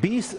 20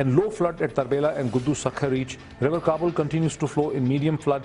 and low flood at Tarbela and Guddu Sakhar reach. River Kabul continues to flow in medium flood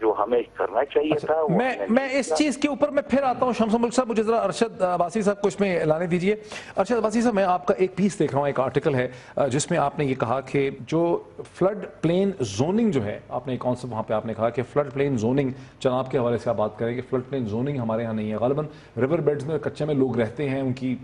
جو ہمیں کرنا چاہیے تھا وہ میں اس چیز کے اوپر میں پھر آتا ہوں شمس ملک صاحب. مجھے ذرا ارشد عباسی صاحب کو اس میں لانے دیجئے. ارشد عباسی صاحب, میں آپ کا ایک پیس دیکھ رہا ہوں, ایک آرٹیکل ہے جس میں آپ نے یہ کہا کہ جو فلڈ پلین زوننگ جو ہے, آپ نے ایک کانسیپٹ وہاں پہ آپ نے کہا کہ فلڈ پلین زوننگ, جناب کے حوالے سے آپ بات کریں کہ فلڈ پلین زوننگ ہمارے یہاں نہیں ہے, غالباً ریور بیڈز میں کچے میں لوگ رہتے ہیں, ان کی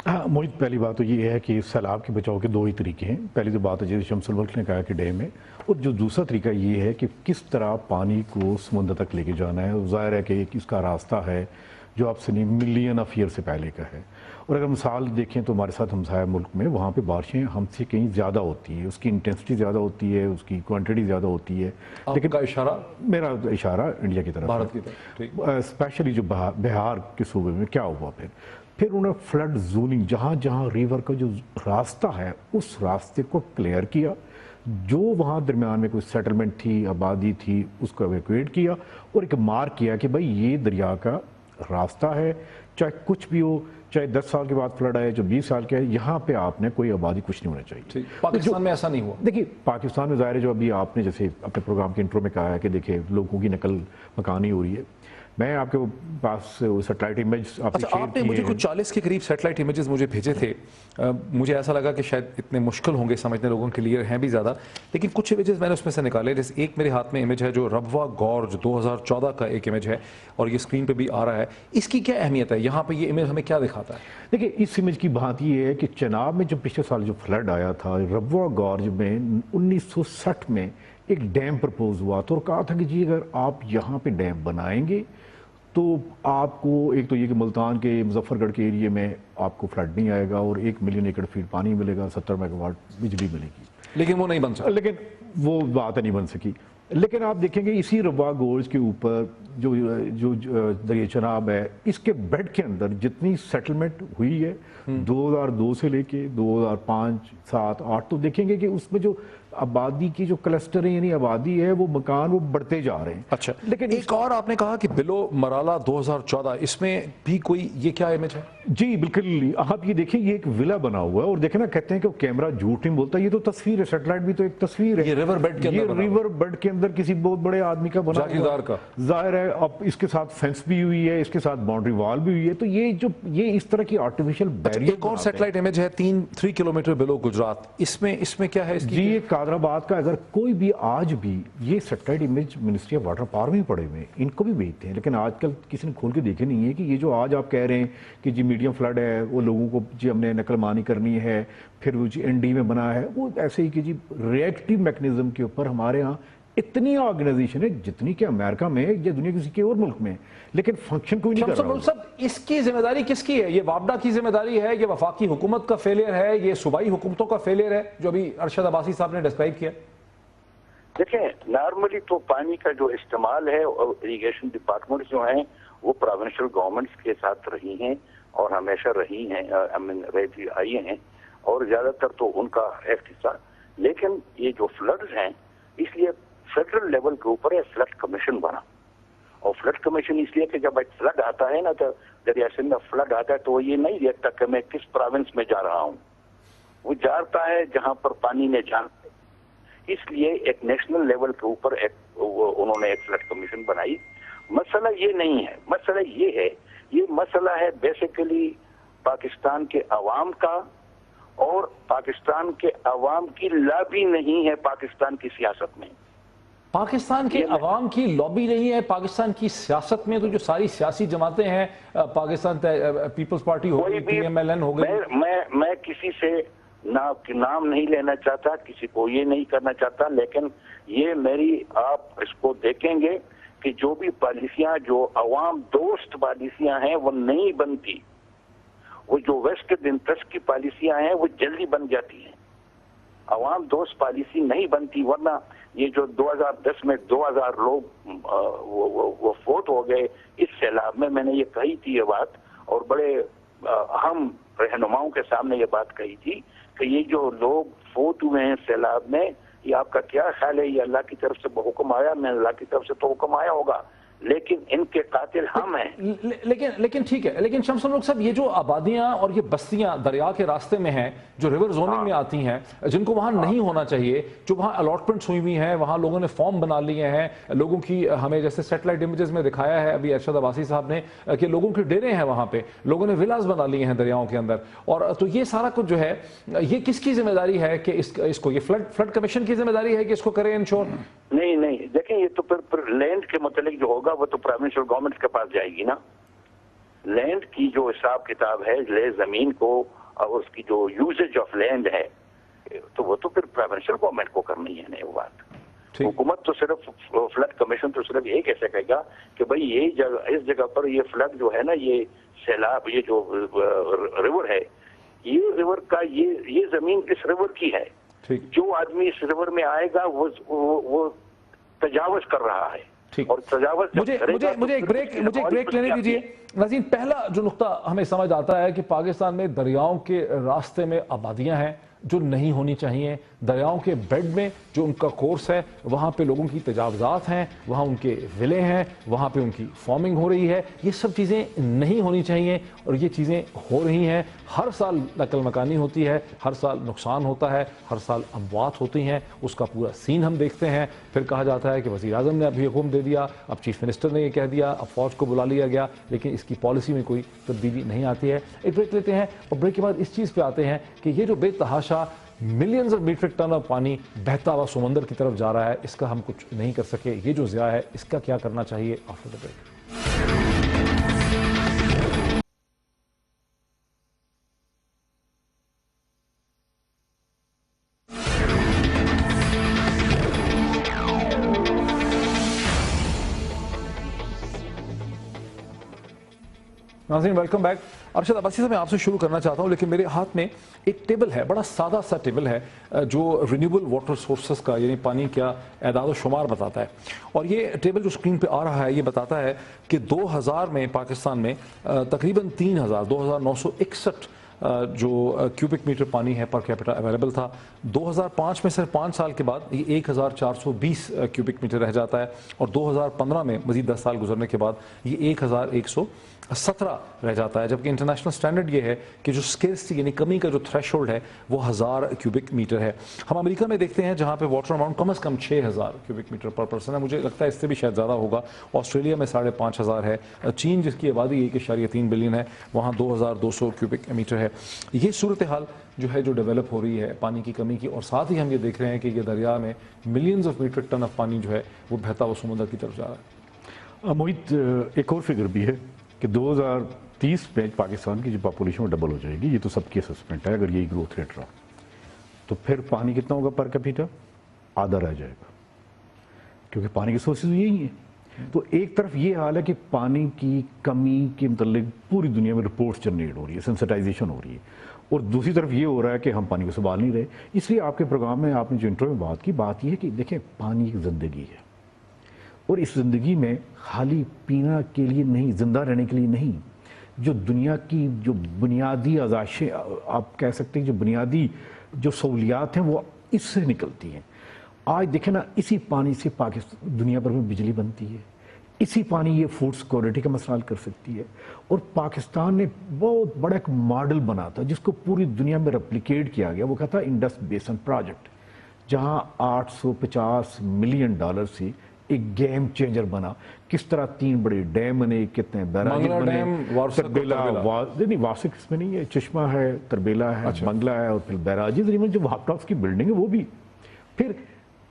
ہاں موہت, پہلی بات تو یہ ہے کہ سیلاب کے بچاؤ کے دو ہی طریقے ہیں. پہلی تو بات ہے جیسے شمس الملک نے کہا کہ ڈیم ہے, اور جو دوسرا طریقہ یہ ہے کہ کس طرح پانی کو سمندر تک لے کے جانا ہے. ظاہر ہے کہ اس کا راستہ ہے جو آپ سے ملین آف ایئر سے پہلے کا ہے. اور اگر مثال دیکھیں تو ہمارے ساتھ ہمسایہ ملک میں وہاں پہ بارشیں ہم سے کہیں زیادہ ہوتی ہیں, اس کی انٹینسٹی زیادہ ہوتی ہے, اس کی کوانٹٹی زیادہ ہوتی ہے. لیکن کا اشارہ, میرا اشارہ انڈیا کی طرف, بھارت کی طرف, اسپیشلی جو بہار کے صوبے میں کیا ہوا پھر انہوں نے فلڈ زوننگ جہاں جہاں ریور کا جو راستہ ہے اس راستے کو کلیئر کیا, جو وہاں درمیان میں کوئی سیٹلمنٹ تھی, آبادی تھی, اس کو ایویکویٹ کیا اور ایک مارک کیا کہ بھائی یہ دریا کا راستہ ہے, چاہے کچھ بھی ہو, چاہے 10 سال کے بعد فلڈ آئے, جو 20 سال کے ہے, یہاں پہ آپ نے کوئی آبادی کچھ نہیں ہونا چاہیے. پاکستان میں ایسا نہیں ہوا. دیکھیے پاکستان میں ظاہر ہے جو ابھی آپ نے جیسے اپنے پروگرام کے انٹرو میں کہا ہے کہ دیکھیں لوگوں کی نقل مکانی ہو رہی ہے. میں آپ کے پاس سیٹلائٹ امیج آپ نے مجھے کچھ 40 کے قریب سیٹلائٹ امیجز مجھے بھیجے تھے. مجھے ایسا لگا کہ شاید اتنے مشکل ہوں گے سمجھنے لوگوں کے لیے, ہیں بھی زیادہ, لیکن کچھ امیجز میں نے اس میں سے نکالے. جیسے ایک میرے ہاتھ میں امیج ہے جو ربوہ گورج 2014 کا ایک امیج ہے, اور یہ اسکرین پہ بھی آ رہا ہے. اس کی کیا اہمیت ہے, یہاں پہ یہ امیج ہمیں کیا دکھاتا ہے؟ دیکھیں اس امیج کی بات یہ ہے کہ چناب میں جو پچھلے سال جو فلڈ آیا تھا, ربوہ گورج میں 1960 میں ایک ڈیم پرپوز ہوا تھا, اور کہا تھا کہ جی اگر آپ یہاں پہ ڈیم بنائیں گے تو آپ کو ایک تو یہ کہ ملتان کے مظفر گڑھ کے ایریے میں آپ کو فلڈ نہیں آئے گا, اور 1 ملین ایکڑ فیٹ پانی ملے گا, 70 میگا واٹ بجلی ملے گی. لیکن وہ نہیں بن سکا. لیکن وہ بات نہیں بن سکی. لیکن آپ دیکھیں گے اسی ربوہ گورج کے اوپر جو دریا چناب ہے, اس کے بیڈ کے اندر جتنی سیٹلمنٹ ہوئی ہے 2002 سے لے کے 2005, 7, 8, تو دیکھیں گے کہ اس میں جو آبادی کی جو کلسٹر ہے, یعنی آبادی ہے, وہ مکان وہ بڑھتے جا رہے ہیں. اچھا, لیکن ایک اور آپ نے کہا کہ بلو مرالہ 2014, اس میں بھی کوئی یہ کیا امیج ہے؟ جی بالکل, آپ یہ دیکھیں یہ ایک ولا بنا ہوا ہے, اور دیکھیں نا کہتے ہیں کہ کیمرہ جھوٹ نہیں بولتا, یہ تو تصویر ہے, سیٹلائٹ بھی تو ایک تصویر ہے. یہ ریور بیڈ کے اندر, یہ ریور بیڈ کے اندر کسی بہت بڑے آدمی کا بنا جاگیردار کا, ظاہر ہے. اب اس کے ساتھ فینس بھی ہوئی ہے, اس کے ساتھ باؤنڈری وال بھی ہوئی ہے, تو یہ اس طرح کی آرٹیفیشل بیریئر. ایک اور سیٹلائٹ امیج ہے 3 کلومیٹر بلو گجرات, اس میں کیا ہے اس کی؟ جی یہ قادرآباد کا, اگر کوئی بھی آج بھی یہ satellite image ministry of water power میں پڑے ہوئے ہیں, ان کو بھی بھیجتے ہیں, لیکن آج کل کسی نے کھول کے دیکھے نہیں ہے کہ یہ جو آج آپ کہہ رہے ہیں کہ جی میڈیم فلڈ ہے, وہ لوگوں کو جی ہم نے نقل مانی کرنی ہے, پھر وہ جی این ڈی میں بنا ہے, وہ ایسے ہی کہ جی ریئیکٹیو میکنزم کے اوپر ہمارے ہاں اتنی آرگنائزیشن ہے جتنی کہ امریکہ میں یا دنیا کسی کے اور ملک میں, لیکن فنکشن کوئی نہیں کر رہا. صاحب اس کی ذمہ داری کس کی ہے؟ یہ وابڈا کی ذمہ داری ہے, یہ وفاقی حکومت کا فیلئر ہے, یہ صوبائی حکومتوں کا فیلئر ہے, جو ابھی ارشد عباسی صاحب نے ڈسکرائب کیا؟ دیکھیں نارملی تو پانی کا جو استعمال ہے, اور اریگیشن ڈپارٹمنٹ جو ہیں وہ پروونشل گورنمنٹس کے ساتھ رہی ہیں اور ہمیشہ رہی ہیں, رہتی آئی ہیں, اور زیادہ تر تو ان کا ایک حصہ. لیکن یہ جو فلڈز ہیں, اس لیے فیڈرل لیول کے اوپر یہ فلڈ کمیشن بنا, اور فلڈ کمیشن اس لیے کہ جب فلڈ آتا ہے نا, تو دریا سندھ میں فلڈ آتا ہے تو وہ یہ نہیں دیکھتا کہ میں کس پروونس میں جا رہا ہوں, وہ جاتا ہے جہاں پر پانی نے جانا. اس لیے ایک نیشنل لیول کے اوپر انہوں نے ایک فلڈ کمیشن بنائی. مسئلہ یہ نہیں ہے, مسئلہ یہ ہے, یہ مسئلہ ہے بیسیکلی پاکستان کے عوام کا, اور پاکستان کے عوام کی لابی نہیں ہے پاکستان کی سیاست میں. پاکستان کے عوام کی لابی نہیں ہے پاکستان کی سیاست میں, تو جو ساری سیاسی جماعتیں ہیں, پاکستان پیپلز پارٹی ہو گئی, پی ایم ایل این ہو گئی, میں کسی سے نام نہیں لینا چاہتا, کسی کو یہ نہیں کرنا چاہتا, لیکن یہ میری, آپ اس کو دیکھیں گے کہ جو بھی پالیسیاں جو عوام دوست پالیسیاں ہیں وہ نہیں بنتی, وہ جو ویسٹڈ انٹرسٹ کی پالیسیاں ہیں وہ جلدی بن جاتی ہیں, عوام دوست پالیسی نہیں بنتی. ورنہ یہ جو 2010 میں 2000 لوگ وہ فوت ہو گئے اس سیلاب میں نے یہ کہی تھی یہ بات, اور بڑے اہم رہنماؤں کے سامنے یہ بات کہی تھی کہ یہ جو لوگ فوت ہوئے ہیں سیلاب میں, یہ آپ کا کیا خیال ہے, یہ اللہ کی طرف سے حکم آیا؟ میں اللہ کی طرف سے تو حکم آیا ہوگا لیکن ان کے قاتل ہم ہیں. لیکن ٹھیک ہے, لیکن شمس الملک صاحب یہ جو آبادیاں اور یہ بستیاں دریا کے راستے میں ہیں جو ریور زوننگ میں آتی ہیں, جن کو وہاں نہیں ہونا چاہیے, جو وہاں الاٹمنٹس ہوئی ہوئی ہیں, وہاں لوگوں نے فارم بنا لیے ہیں, لوگوں کی ہمیں جیسے سیٹلائٹ امیجز میں دکھایا ہے ابھی ارشد عباسی صاحب نے کہ لوگوں کے ڈیرے ہیں وہاں پہ, لوگوں نے ولاز بنا لیے ہیں دریاؤں کے اندر, اور تو یہ سارا کچھ جو ہے یہ کس کی ذمہ داری ہے کہ اس کو, یہ فلڈ کمیشن کی ذمہ داری ہے کہ اس کو کرے انشور؟ نہیں دیکھیں, یہ تو پھر لینڈ کے متعلق جو ہوگا وہ تو پروونشل گورنمنٹ کے پاس جائے گی نا. لینڈ کی جو حساب کتاب ہے زمین کو اور اس کی جو یوزیج آف لینڈ ہے تو وہ تو پھر پروونشل گورنمنٹ کو کرنی ہے نا وہ بات. حکومت تو صرف فلڈ کمیشن تو صرف یہ کیسے کہے گا کہ بھئی یہ جگہ, اس جگہ پر یہ فلڈ جو ہے نا, یہ سیلاب, یہ جو ریور ہے, یہ ریور کا یہ زمین اس ریور کی ہے. جو آدمی اس ریور میں آئے گا وہ تجاوز کر رہا ہے. اور تجاوز مجھے ایک بریک لینے دیجیے ناظرین. پہلا جو نقطہ ہمیں سمجھ آتا ہے کہ پاکستان میں دریاؤں کے راستے میں آبادیاں ہیں جو نہیں ہونی چاہیے, دریاؤں کے بیڈ میں جو ان کا کورس ہے وہاں پہ لوگوں کی تجاوزات ہیں, وہاں ان کے ولے ہیں, وہاں پہ ان کی فارمنگ ہو رہی ہے. یہ سب چیزیں نہیں ہونی چاہیے اور یہ چیزیں ہو رہی ہیں. ہر سال نقل مکانی ہوتی ہے, ہر سال نقصان ہوتا ہے, ہر سال اموات ہوتی ہیں, اس کا پورا سین ہم دیکھتے ہیں. پھر کہا جاتا ہے کہ وزیر اعظم نے ابھی حکم دے دیا, اب چیف منسٹر نے یہ کہہ دیا, اب فوج کو بلا لیا گیا, لیکن اس کی پالیسی میں کوئی تبدیلی نہیں آتی ہے. ایک بریک لیتے ہیں اور بریک کے بعد اس چیز پہ آتے ہیں کہ یہ جو بے تحاشا millions of metric tonne of پانی بہتا ہوا سمندر کی طرف جا رہا ہے, اس کا ہم کچھ نہیں کر سکے. یہ جو ضیاع ہے اس کا کیا کرنا چاہیے؟ After the break. ناظرین ویلکم بیک. ارشد عباسی صاحب میں آپ سے شروع کرنا چاہتا ہوں, لیکن میرے ہاتھ میں ایک ٹیبل ہے, بڑا سادہ سا ٹیبل ہے جو رینیوبل واٹر سورسز کا یعنی پانی کا اعداد و شمار بتاتا ہے. اور یہ ٹیبل جو اسکرین پہ آ رہا ہے یہ بتاتا ہے کہ 2000 میں پاکستان میں تقریباً 2961 جو کیوبک میٹر پانی ہے پر کیپٹا اویلیبل تھا. 2005 میں صرف 5 سال کے بعد یہ 1420 کیوبک میٹر رہ جاتا ہے, اور 2015 میں مزید 10 سال گزرنے کے بعد یہ 1117 رہ جاتا ہے. جبکہ انٹرنیشنل سٹینڈرڈ یہ ہے کہ جو سکیرسٹی یعنی کمی کا جو تھریش ہولڈ ہے وہ 1000 کیوبک میٹر ہے. ہم امریکہ میں دیکھتے ہیں جہاں پہ واٹر اماؤنٹ کم از کم 6000 کیوبک میٹر پر پرسن ہے, مجھے لگتا ہے اس سے بھی شاید زیادہ ہوگا. آسٹریلیا میں 5500 ہے. چین جس کی آبادی 1.3 بلین ہے وہاں 2200 کیوبک میٹر ہے. یہ صورتحال جو ہے جو ڈیولپ ہو رہی ہے پانی کی کمی کی, اور ساتھ ہی ہم یہ دیکھ رہے ہیں کہ یہ دریا میں millions of metric tonne of پانی جو ہے وہ بہتا ہوا سمندر کی طرف جا رہا ہے. موہت, ایک اور فگر بھی ہے کہ 2030 میں پاکستان کی جو پاپولیشن وہ ڈبل ہو جائے گی. یہ تو سب کی اسسمنٹ ہے. اگر یہی گروتھ ریٹ رہا تو پھر پانی کتنا ہوگا پر کیپیٹا؟ آدھا رہ جائے گا, کیونکہ پانی کی سورسز یہی ہیں. تو ایک طرف یہ حال ہے کہ پانی کی کمی کے متعلق پوری دنیا میں رپورٹس جنریٹ ہو رہی ہے, سینسٹائزیشن ہو رہی ہے, اور دوسری طرف یہ ہو رہا ہے کہ ہم پانی کو سنبھال نہیں رہے. اس لیے آپ کے پروگرام میں آپ نے جو انٹرو میں بات یہ ہے کہ دیکھیں پانی ایک زندگی ہے, اور اس زندگی میں خالی پینا کے لیے نہیں, زندہ رہنے کے لیے نہیں, جو دنیا کی جو بنیادی آزائشیں آپ کہہ سکتے ہیں, جو بنیادی جو سہولیات ہیں وہ اس سے نکلتی ہیں. آج دیکھیں نا, اسی پانی سے پاکستان دنیا بھر میں بجلی بنتی ہے, اسی پانی یہ فوڈ سیکورٹی کا مسئلہ حل کر سکتی ہے. اور پاکستان نے بہت بڑا ایک ماڈل بنا تھا جس کو پوری دنیا میں ریپلیکیٹ کیا گیا, وہ کہا تھا انڈس بیسن پروجیکٹ, جہاں $850 ملین سے ایک گیم چینجر بنا. کس طرح 3 بڑے ڈیم بنے, کتنے بیراج بنے, تربیلا, نہیں واسک اس میں نہیں ہے, چشمہ ہے, تربیلا ہے, بنگلہ ہے, اور پھر بیراجی جو واپٹاکس کی بلڈنگ ہے وہ بھی. پھر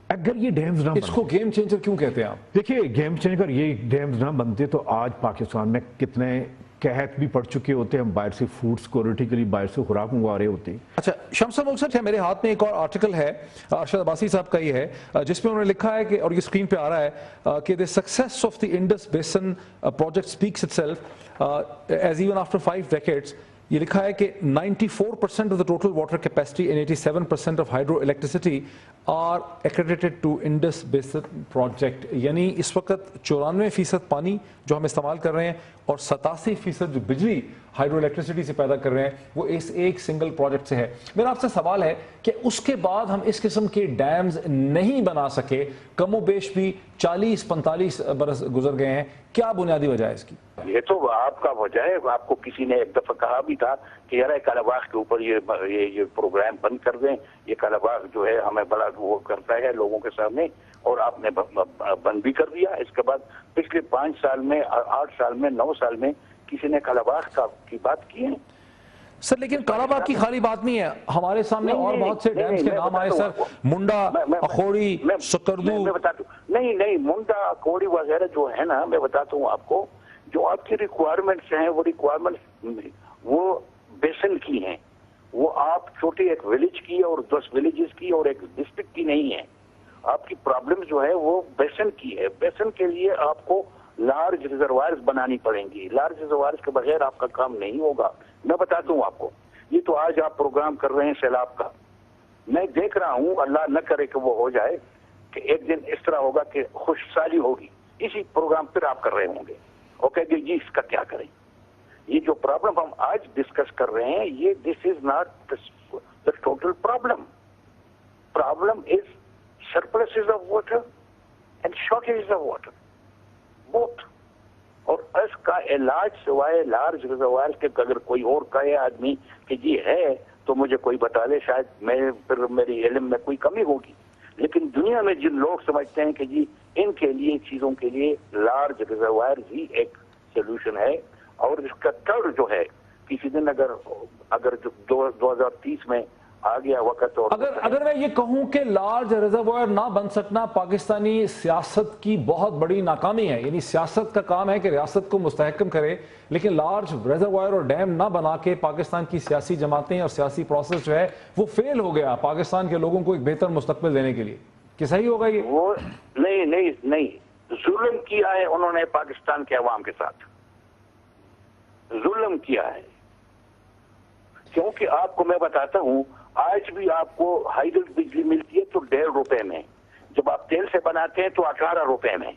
اگر یہ ڈیمز نہ اس کو گیم چینجر کیوں کہتے ہیں آپ؟ دیکھیے گیم چینجر, یہ ڈیمز نہ بنتے تو آج پاکستان میں کتنے قحط بھی پڑ چکے ہوتے ہیں, ہم باہر سے فوڈ سیکورٹی کے لیے باہر سے خوراک منگوا رہے ہوتے ہیں. اچھا شمس الملک صاحب, میرے ہاتھ میں ایک اور آرٹیکل ہے ارشد عباسی صاحب کا, یہ ہے جس میں انہوں نے لکھا ہے کہ, اور یہ اسکرین پہ آ رہا ہے کہ the success of the Indus Basin project speaks itself as even after 5 decades یہ لکھا ہے کہ 94% of the total water capacity and 87% of hydroelectricity are accredited to Indus Basin Project. یعنی اس وقت 94% پانی جو ہم استعمال کر رہے ہیں اور 87% جو بجلی ہائیڈرو الیکٹریسٹی سے پیدا کر رہے ہیں وہ اس ایک سنگل پروجیکٹ سے ہے. میرا آپ سے سوال ہے کہ اس کے بعد ہم اس قسم کے ڈیمز نہیں بنا سکے, کم و بیش بھی 40-45 برس گزر گئے ہیں, کیا بنیادی وجہ ہے اس کی؟ یہ تو آپ کا وجہ ہے. آپ کو کسی نے ایک دفعہ کہا بھی تھا کہ یار کالا باغ کے اوپر یہ پروگرام بند کر دیں, یہ کالا باغ جو ہے ہمیں بڑا وہ کرتا ہے لوگوں کے سامنے, اور آپ نے بند بھی کر دیا. اس کے بعد پچھلے 5 سال میں, 8 سال میں, 9 سال میں کسی نے کالا باغ کی بات کی ہے؟ سر لیکن کالا باغ کی خالی بات نہیں ہے, ہمارے سامنے اور بہت سے ڈیمز کے نام آئے سر, منڈا, اخوڑی, سکردو. میں بتاتا ہوں, نہیں منڈا, اخوڑی وغیرہ جو ہے نا, میں بتاتا ہوں آپ کو, جو آپ کی ریکوائرمنٹس ہیں وہ ریکوائرمنٹس وہ بیسن کی ہیں. وہ آپ چھوٹے ایک ولیج کی اور 10 ولیجز کی اور ایک ڈسٹرکٹ کی نہیں ہے. آپ کی پرابلم جو ہے وہ بیسن کی ہے. بیسن کے لیے آپ کو لارج ریزروائرز بنانی پڑیں گی. لارج ریزروائرز کے بغیر آپ کا کام نہیں ہوگا. میں بتاتا ہوں آپ کو, یہ تو آج آپ پروگرام کر رہے ہیں سیلاب کا, میں دیکھ رہا ہوں, اللہ نہ کرے کہ وہ ہو جائے, کہ ایک دن اس طرح ہوگا کہ خوش سالی ہوگی, اسی پروگرام پھر آپ کر رہے ہوں گے اور کہیں گے جی اس کا کیا کریں. یہ جو پرابلم ہم آج ڈسکس کر رہے ہیں, یہ this is not the total problem. Problem is surpluses of water and shortages of water, both. اور اس کا علاج سوائے لارج ریزروائر کے اگر کوئی اور کہے آدمی کہ جی ہے تو مجھے کوئی بتا دے, شاید میں پھر میری علم میں کوئی کمی ہوگی. لیکن دنیا میں جن لوگ سمجھتے ہیں کہ جی ان کے لیے چیزوں کے لیے لارج ریزروائر ہی ایک سولوشن ہے, اور اس کا ٹر جو ہے کسی دن اگر 2030 میں آ گیا وقت, اور اگر میں یہ کہوں کہ لارج ریزروائر نہ بن سکنا پاکستانی سیاست کی بہت بڑی ناکامی ہے, یعنی سیاست کا کام ہے کہ ریاست کو مستحکم کرے, لیکن لارج ریزروائر اور ڈیم نہ بنا کے پاکستان کی سیاسی جماعتیں اور سیاسی پروسیس جو ہے وہ فیل ہو گیا پاکستان کے لوگوں کو ایک بہتر مستقبل دینے کے لیے. کہ صحیح ہوگا یہ؟ وہ نہیں ظلم کیا ہے انہوں نے پاکستان کے عوام کے ساتھ, ظلم کیا ہے. کیونکہ آپ کو میں بتاتا ہوں, آج بھی آپ کو ہائیڈل بجلی ملتی ہے تو 1.5 روپے میں, جب آپ تیل سے بناتے ہیں تو 18 روپے میں.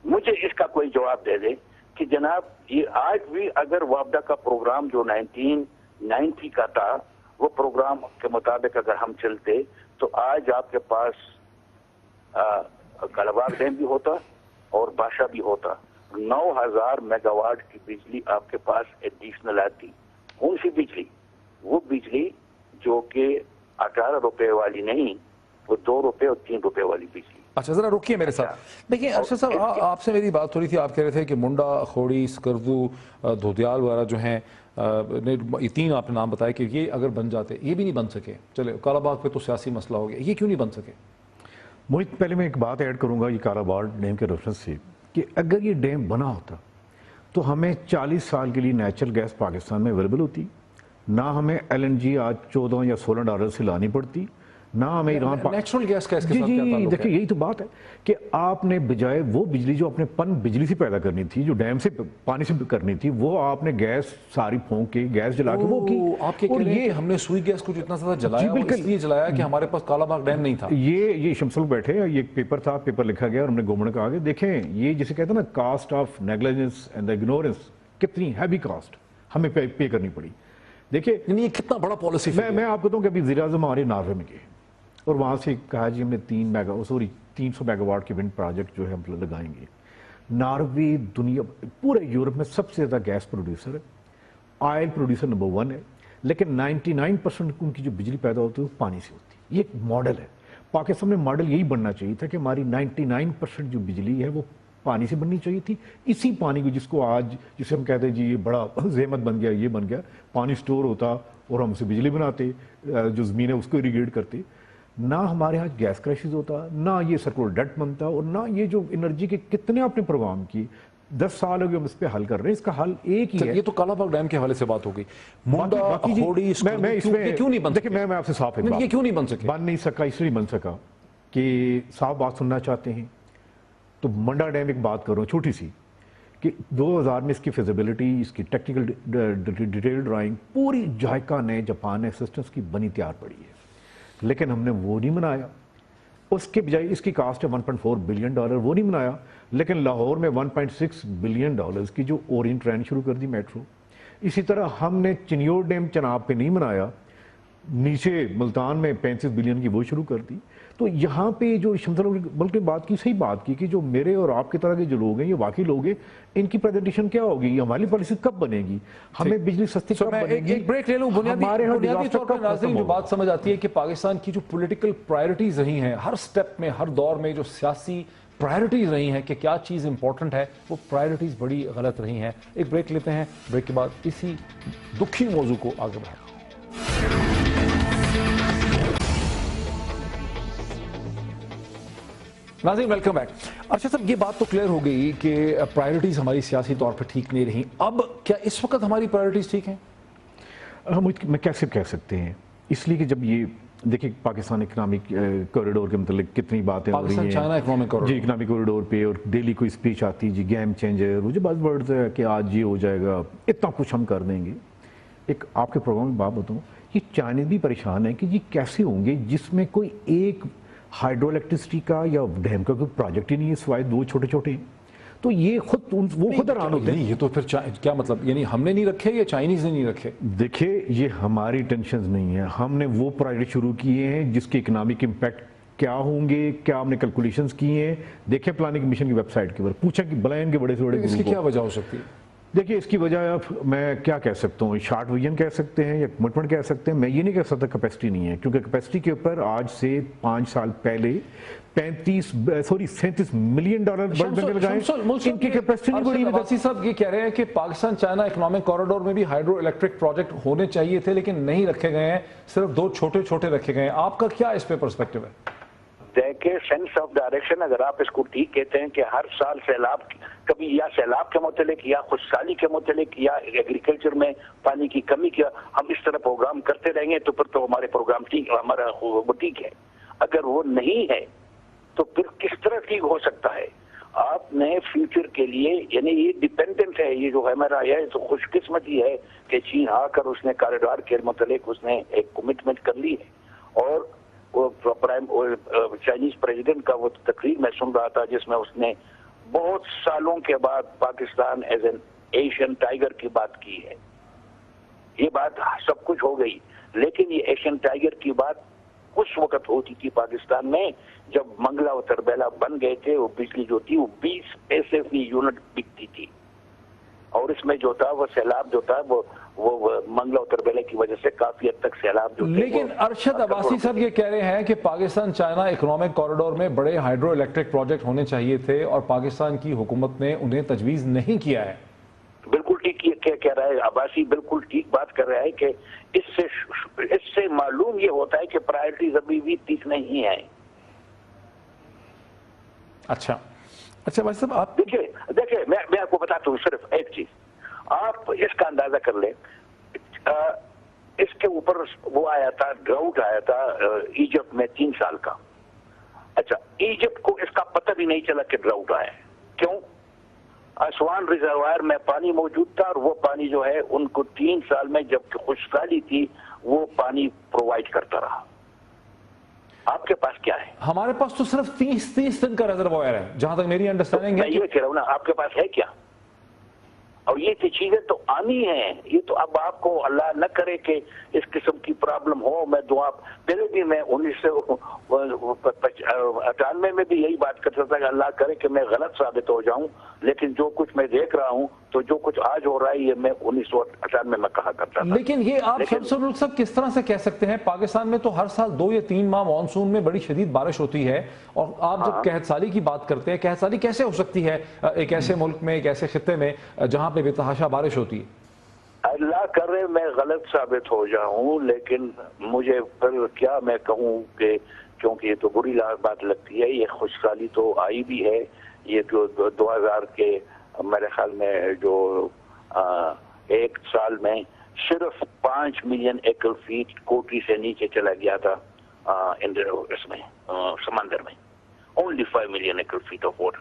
مجھے اس کا کوئی جواب دے دے کہ جناب یہ آج بھی اگر وابڈا کا پروگرام جو 1990 کا تھا, وہ پروگرام کے مطابق اگر ہم چلتے تو آج آپ کے پاس کالا باغ ڈیم بھی ہوتا اور بادشاہ بھی ہوتا. 9000 میگا واٹ کی بجلی آپ کے پاس ایڈیشنل آتی. کون سی بجلی؟ وہ بجلی جو کہ 18 روپے والی نہیں, وہ 2 روپے اور 3 روپے والی بجلی. اچھا ذرا رکیے میرے ساتھ. دیکھیں ارشد صاحب, آپ سے میری بات ہو رہی تھی, آپ کہہ رہے تھے کہ منڈا, اخوڑی, سکردو, دھوتیال وغیرہ جو ہیں, یہ 3 آپ نے نام بتایا کہ یہ اگر بن جاتے, یہ بھی نہیں بن سکے. چلے کالا باغ پہ تو سیاسی مسئلہ ہو گیا, یہ کیوں نہیں بن سکے؟ موہت, پہلے میں ایک بات ایڈ کروں گا یہ کالا باغ ڈیم کے ریفرنس سے, کہ اگر یہ ڈیم بنا ہوتا تو ہمیں 40 سال کے لیے نیچرل گیس پاکستان میں اویلیبل ہوتی, نہ ہمیں LNG آج 14 یا 16 ڈالر سے لانی پڑتی, نہ ہمیں ایران نیچرل گیس کا اس کے ساتھ کیا تعلق ہے؟ دیکھیں یہی تو بات ہے کہ آپ نے بجائے وہ بجلی جو اپنے پن بجلی سے پیدا کرنی تھی, جو ڈیم سے پانی سے کرنی تھی, وہ آپ نے گیس ساری پھونک کے گیس جلا کے وہ کی. آپ کے کہہ رہے ہیں کہ ہم نے سوئی گیس کو جتنا زیادہ جلایا وہ اس لیے جلایا کہ ہمارے پاس کالا باغ ڈیم نہیں تھا. یہ شمسل بیٹھے, یہ ایک پیپر تھا, پیپر لکھا گیا اور ہم نے گورنمنٹ کو آگے دیکھیں, یہ جسے کہتے ہیں نا cost of negligence and ignorance, کتنی ہیوی کاسٹ ہمیں پے کرنی پڑی. دیکھیں یہ کتنا بڑا پالیسی. میں آپ کو کہتا ہوں کہ ابھی وزیر اعظم ہمارے ناروے میں گئے اور وہاں سے کہا جی ہم نے 300 میگا واٹ کے ونڈ پروجیکٹ جو ہے ہم لگائیں گے. ناروے دنیا پورے یورپ میں سب سے زیادہ گیس پروڈیوسر ہے, آئل پروڈیوسر نمبر 1 ہے, لیکن 99% ان کی جو بجلی پیدا ہوتی ہے وہ پانی سے ہوتی ہے. یہ ایک ماڈل ہے, پاکستان میں ماڈل یہی بننا چاہیے تھا کہ ہماری 99% جو بجلی ہے وہ پانی سے بننی چاہیے تھی. اسی پانی کو جس کو آج جسے ہم کہتے ہیں جی یہ بڑا زحمت بن گیا, یہ بن گیا, پانی سٹور ہوتا اور ہم اسے بجلی بناتے, جو زمین ہے اس کو اریگیٹ کرتے, نہ ہمارے ہاں گیس کرائسس ہوتا, نہ یہ سرکولر ڈیٹ بنتا, اور نہ یہ جو انرجی کے کتنے آپ نے پروگرام کی 10 سال ہو گئے ہم اس پہ حل کر رہے ہیں, اس کا حل ایک ہی ہے. یہ تو کالا باغ ڈیم کے حوالے سے بات ہو گئی. منڈا, اخوڑی, میں کیوں نہیں بن سکے؟ میں آپ سے صاف ہے, یہ کیوں نہیں بن سکے؟ بن نہیں سکا, اس لیے بن سکا کہ صاف بات سننا چاہتے ہیں تو منڈا ڈیم ایک بات کر رہا ہوں چھوٹی سی, کہ 2000 میں اس کی فیزیبلٹی، اس کی ٹیکنیکل ڈیٹیل ڈرائنگ پوری جائکا نے جاپان نے اسسٹنس کی بنی تیار پڑی ہے، لیکن ہم نے وہ نہیں بنایا. اس کے بجائے اس کی کاسٹ ہے $1.4 بلین، وہ نہیں بنایا. لیکن لاہور میں $1.6 بلین کی جو اورینٹ ٹرین شروع کر دی میٹرو. اسی طرح ہم نے چنیور ڈیم چناب پہ نہیں بنایا، نیچے ملتان میں 35 بلین کی وہ شروع کر دی. تو یہاں پہ جو شمس ملک نے بات کی، صحیح بات کی کہ جو میرے اور آپ کی طرح کے جو لوگ ہیں، یہ واقعی لوگ ہیں، ان کی پریزنٹیشن کیا ہوگی، ہماری پالیسی کب بنے گی، ہمیں بجلی سستی کب بنے گی. ایک بریک لے لوں. بنیادی طور پر ناظرین جو بات سمجھ آتی ہے کہ پاکستان کی جو پولیٹیکل پرائرٹیز رہی ہیں ہر سٹیپ میں، ہر دور میں جو سیاسی پرائرٹیز رہی ہیں کہ کیا چیز امپورٹنٹ ہے، وہ پرائرٹیز بڑی غلط رہی ہیں. ایک بریک لیتے ہیں، بریک کے بعد اسی دکھی موضوع کو آگے بڑھائیں. ناظرین ویلکم بیک. ارشد صاحب، یہ بات تو کلیئر ہو گئی کہ پرائرٹیز ہماری سیاسی طور پہ ٹھیک نہیں رہیں. اب کیا اس وقت ہماری پرائرٹیز ٹھیک ہیں؟ میں کیسے کہہ سکتے ہیں، اس لیے کہ جب یہ دیکھیں پاکستان اکنامک کوریڈور کے متعلق کتنی باتیں ہو رہی ہیں، پاکستان چائنا اکنامک کوریڈور، جی اکنامک کوریڈور پہ، اور ڈیلی کوئی اسپیچ آتی جی گیم چینجر، وہ جو بات ورڈز ہے کہ آج یہ ہو جائے گا، اتنا کچھ ہم کر دیں گے. ایک آپ کے پروگرام میں بات بتاؤں، یہ چائنیز بھی پریشان ہے کہ یہ کیسے ہوں گے جس میں کوئی ایک ہائیڈرو الیکٹریسٹی کا یا ڈیم کا کوئی پروجیکٹ ہی نہیں ہے سوائے 2 چھوٹے چھوٹے. تو یہ وہ خود حیران ہوتے ہیں. یہ تو پھر کیا مطلب، یعنی ہم نے نہیں رکھے یا چائنیز نے نہیں رکھے؟ دیکھیں یہ ہماری ٹینشنز نہیں ہیں، ہم نے وہ پروجیکٹ شروع کیے ہیں جس کے اکنامک امپیکٹ کیا ہوں گے، کیا ہم نے کیلکولیشنز کیے ہیں. دیکھیں پلاننگ کمیشن کی ویب سائٹ کے اوپر پوچھیں کہ بلائن کے بڑے سے بڑے اس کی کیا وجہ ہو سکتی ہے؟ دیکھیے اس کی وجہ اب میں کیا کہہ سکتا ہوں، شارٹ ویژن کہہ سکتے ہیں یا کمٹمنٹ کہہ سکتے ہیں. میں یہ نہیں کہہ سکتا کیپیسٹی نہیں ہے، کیونکہ کیپیسٹی کے اوپر آج سے 5 سال پہلے 37 ملین ڈالر ورلڈ بینک نے لگائے. ان کی کیپیسٹی نہیں بڑی. عباسی صاحب یہ کہہ رہے ہیں کہ پاکستان چائنا اکنامک کوریڈور میں بھی ہائیڈرو الیکٹرک پروجیکٹ ہونے چاہیے تھے لیکن نہیں رکھے گئے ہیں، صرف 2 چھوٹے چھوٹے رکھے گئے ہیں. آپ کا کیا اس پہ پرسپیکٹو ہے؟ دیکھیں سینس آف ڈائریکشن، اگر آپ اس کو ٹھیک کہتے ہیں کہ ہر سال سیلاب، کبھی یا سیلاب کے متعلق یا خشکسالی کے متعلق یا ایگریکلچر میں پانی کی کمی کا ہم اس طرح پروگرام کرتے رہیں گے تو پھر تو ہمارے پروگرام ٹھیک، ہمارا وہ ٹھیک ہے. اگر وہ نہیں ہے تو پھر کس طرح ٹھیک ہو سکتا ہے؟ آپ نے فیوچر کے لیے، یعنی یہ ڈیپینڈنٹ ہے، یہ جو ہمارا ہے تو خوش قسمتی ہے کہ چین آ کر اس نے کاریڈور کے متعلق اس نے ایک کمٹمنٹ کر لی ہے. اور چائنیز پریزیڈنٹ کا وہ تقریر میں سن رہا تھا جس میں اس نے بہت سالوں کے بعد Pakistan as an Asian tiger کی بات کی ہے. یہ بات سب کچھ ہو گئی، لیکن یہ ایشین ٹائیگر کی بات اس وقت ہوتی تھی پاکستان میں جب منگلا اور تربیلا بن گئے تھے. وہ بجلی جو تھی وہ 20 پیسے فی یونٹ بکتی تھی، اور اس میں جو تھا وہ سیلاب جو تھا وہ منگلا اور تربیلا کی وجہ سے کافی حد تک سیلاب جو تھے. لیکن ارشد عباسی صاحب یہ کہہ رہے ہیں کہ پاکستان چائنا اکنامک کوریڈور میں بڑے ہائیڈرو الیکٹرک پروجیکٹ ہونے چاہیے تھے اور پاکستان کی حکومت نے انہیں تجویز نہیں کیا ہے. بالکل ٹھیک کہہ رہا ہے عباسی، بالکل ٹھیک بات کر رہا ہے کہ اس سے معلوم یہ ہوتا ہے کہ پرائرٹیز ابھی بھی ٹھیک نہیں ہے. اچھا بھائی صاحب آپ دیکھیں میں آپ کو بتاتا ہوں صرف ایک چیز، آپ اس کا اندازہ کر لیں. اس کے اوپر وہ آیا تھا، ڈراؤٹ آیا تھا ایجپٹ میں 3 سال کا. اچھا، ایجپٹ کو اس کا پتہ بھی نہیں چلا کہ ڈراؤٹ آیا. کیوں؟ اسوان ریزروائر میں پانی موجود تھا اور وہ پانی جو ہے ان کو 3 سال میں جب خشکسالی تھی وہ پانی پرووائڈ کرتا رہا. آپ کے پاس کیا ہے؟ ہمارے پاس تو صرف 30 دن کا ریزروائر ہے جہاں تک میری انڈرسٹینڈنگ ہے. میں یہ کہہ رہا ہوں نا، آپ کے پاس ہے کیا؟ اور یہ چیزیں تو آنی ہیں. یہ تو اب آپ کو اللہ نہ کرے کہ اس قسم کی پرابلم ہو. میں دعا پہلے بھی میں 1998 میں بھی یہی بات کرتا تھا کہ اللہ کرے کہ میں غلط ثابت ہو جاؤں، لیکن جو کچھ میں دیکھ رہا ہوں تو جو کچھ آج ہو رہا ہے یہ میں 1998 میں کہا کرتا تھا. لیکن یہ آپ شمس الملک صاحب کس طرح سے کہہ سکتے ہیں؟ پاکستان میں تو ہر سال 2 یا 3 ماہ مانسون میں بڑی شدید بارش ہوتی ہے، اور آپ جب قحط سالی کی بات کرتے ہیں، قحط سالی کیسے ہو سکتی ہے ایک ایسے ملک میں، ایک ایسے خطے میں جہاں پہ بے تحاشا بارش ہوتی ہے؟ اللہ کرے میں غلط ثابت ہو جاؤں، لیکن مجھے پھر کیا میں کہوں کہ کیونکہ یہ تو بری بات لگتی ہے. یہ خشکسالی تو آئی بھی ہے. یہ جو 2000 کے میرے خیال میں جو 1 سال میں صرف 5 ملین ایکڑ فیٹ کوٹی سے نیچے چلا گیا تھا اس میں سمندر میں. Only 5 million acre feet of water.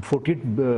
48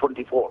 24,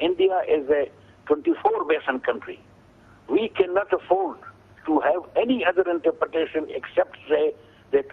India is a 24 basin country. We cannot afford to have any other interpretation except say that